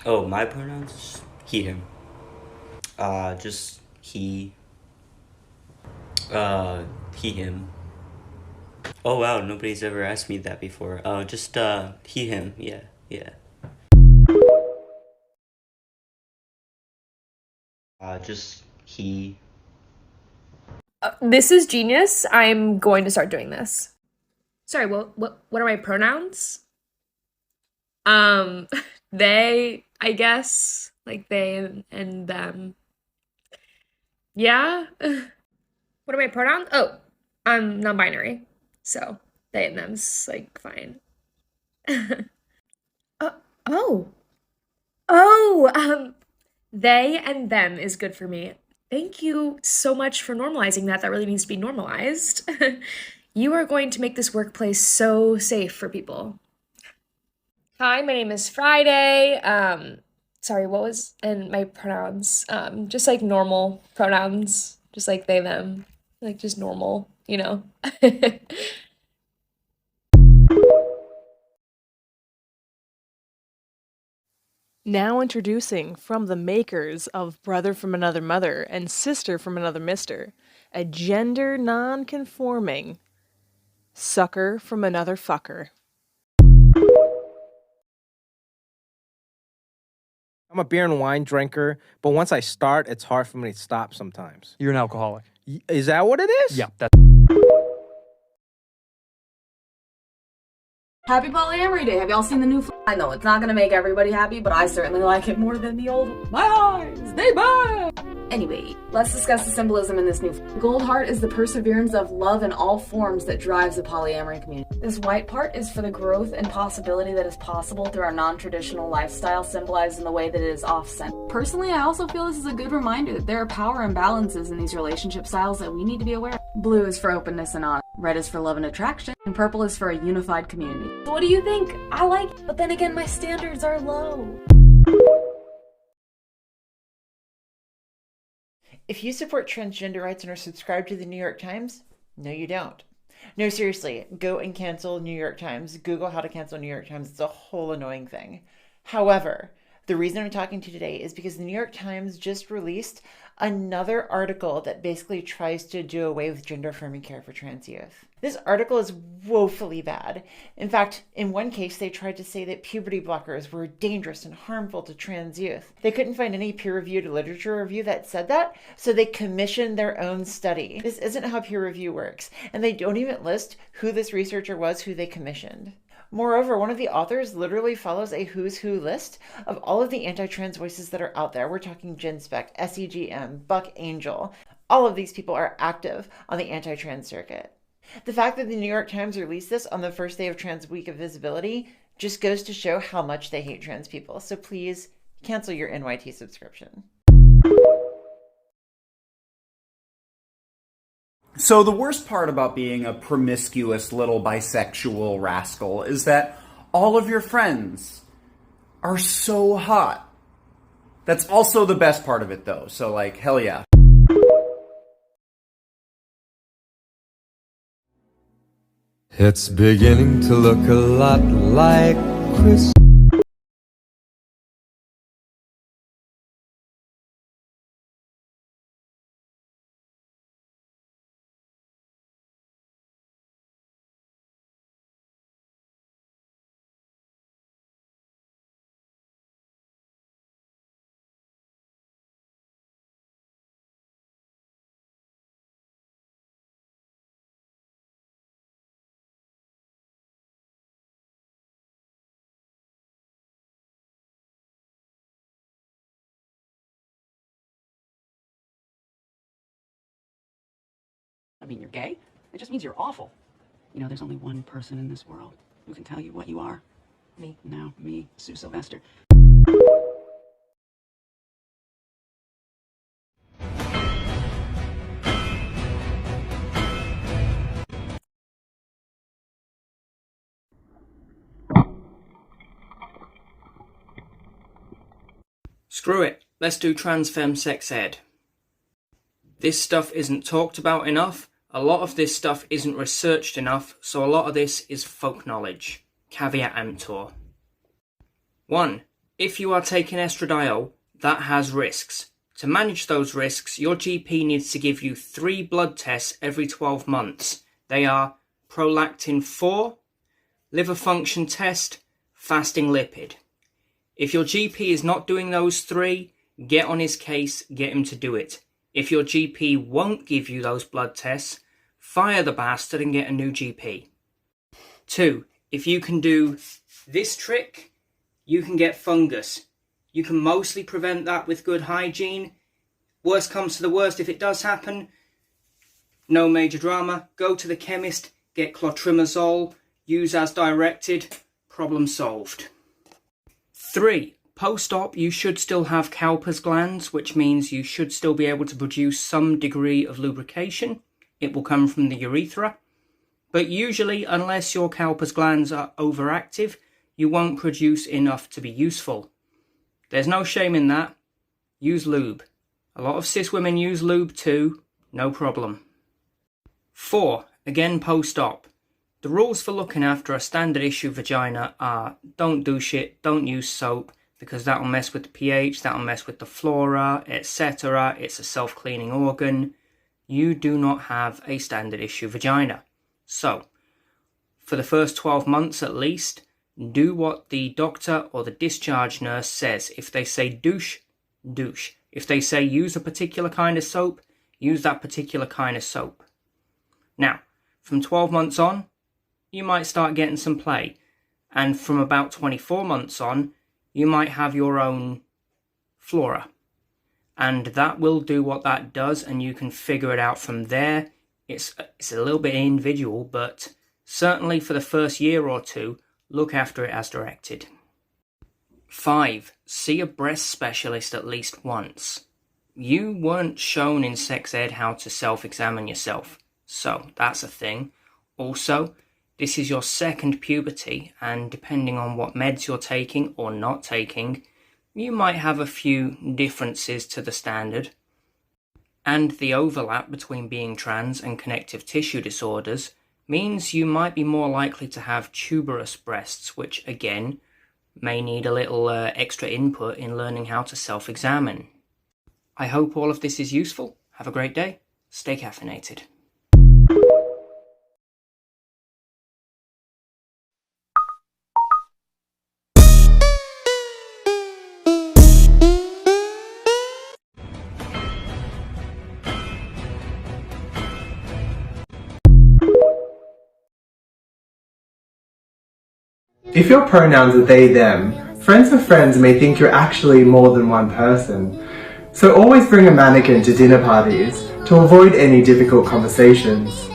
Oh, my pronouns? He, him. Just he, him. Oh wow, nobody's ever asked me that before. Just, he, him. Yeah, yeah. Just he. This is genius. I'm going to start doing this. Sorry, what are my pronouns? Um, they, I guess, like they and them. Yeah. What are my pronouns? Oh, I'm non-binary, so they and them's like fine. Uh, oh, oh, they and them is good for me. Thank you so much for normalizing that. That really needs to be normalized. You are going to make this workplace so safe for people. Hi, my name is Friday. Sorry, what was and my pronouns? Just like normal pronouns, just like they, them, like just normal, you know. Now introducing from the makers of Brother from Another Mother and Sister from Another Mister, a gender non-conforming sucker from another fucker. I'm a beer and wine drinker, but once I start, it's hard for me to stop sometimes. You're an alcoholic. Is that what it is? Yeah, that's Happy Polyamory Day. Have y'all seen the new I know it's not gonna make everybody happy, but I certainly like it more than the old my eyes, they burn. Anyway, let's discuss the symbolism in this new gold heart is the perseverance of love in all forms that drives the polyamory community. This white part is for the growth and possibility that is possible through our non-traditional lifestyle, symbolized in the way that it is off-center. Personally, I also feel this is a good reminder that there are power imbalances in these relationship styles that we need to be aware of. Blue is for openness and honesty. Red is for love and attraction, and purple is for a unified community. So what do you think? I like it, but then again, my standards are low. If you support transgender rights and are subscribed to the New York Times, no, you don't. No, seriously, go and cancel New York Times. Google how to cancel New York Times. It's a whole annoying thing. However, the reason I'm talking to you today is because the New York Times just released another article that basically tries to do away with gender-affirming care for trans youth. This article is woefully bad. In fact, in one case, they tried to say that puberty blockers were dangerous and harmful to trans youth. They couldn't find any peer-reviewed literature review that said that, so they commissioned their own study. This isn't how peer review works, and they don't even list who this researcher was who they commissioned. Moreover, one of the authors literally follows a who's who list of all of the anti-trans voices that are out there. We're talking GenSpec, SEGM, Buck Angel. All of these people are active on the anti-trans circuit. The fact that the New York Times released this on the first day of Trans Week of Visibility just goes to show how much they hate trans people. So please cancel your NYT subscription. So the worst part about being a promiscuous little bisexual rascal is that all of your friends are so hot. That's also the best part of it though, so like, hell yeah. It's beginning to look a lot like Christmas. I mean, you're gay. It just means you're awful. You know, there's only one person in this world who can tell you what you are. Me. No, me, Sue Sylvester. Screw it, let's do trans femme sex ed. This stuff isn't talked about enough, a lot of this stuff isn't researched enough, so a lot of this is folk knowledge. Caveat emptor. 1. If you are taking estradiol, that has risks. To manage those risks, your GP needs to give you 3 blood tests every 12 months. They are prolactin 4, liver function test, fasting lipid. If your GP is not doing those 3, get on his case, get him to do it. If your GP won't give you those blood tests, fire the bastard and get a new GP. 2. If you can do this trick, you can get fungus. You can mostly prevent that with good hygiene. Worst comes to the worst, if it does happen, no major drama. Go to the chemist, get clotrimazole, use as directed, problem solved. 3. Post-op, you should still have Cowper's glands, which means you should still be able to produce some degree of lubrication. It will come from the urethra. But usually, unless your Cowper's glands are overactive, you won't produce enough to be useful. There's no shame in that. Use lube. A lot of cis women use lube too, no problem. 4. Again post-op. The rules for looking after a standard issue vagina are don't douche it, don't use soap, because that'll mess with the pH, that'll mess with the flora, etc. It's a self-cleaning organ. You do not have a standard issue vagina. So, for the first 12 months at least, do what the doctor or the discharge nurse says. If they say douche, douche. If they say use a particular kind of soap, use that particular kind of soap. Now, from 12 months on, you might start getting some play. And from about 24 months on, you might have your own flora. And that will do what that does, and you can figure it out from there. It's a little bit individual, but certainly for the first year or 2, look after it as directed. 5. See a breast specialist at least once. You weren't shown in sex ed how to self-examine yourself, so that's a thing. Also, this is your second puberty, and depending on what meds you're taking or not taking, you might have a few differences to the standard. And the overlap between being trans and connective tissue disorders means you might be more likely to have tuberous breasts, which again may need a little extra input in learning how to self-examine. I hope all of this is useful. Have a great day. Stay caffeinated. If your pronouns are they, them, friends of friends may think you're actually more than one person. So always bring a mannequin to dinner parties to avoid any difficult conversations.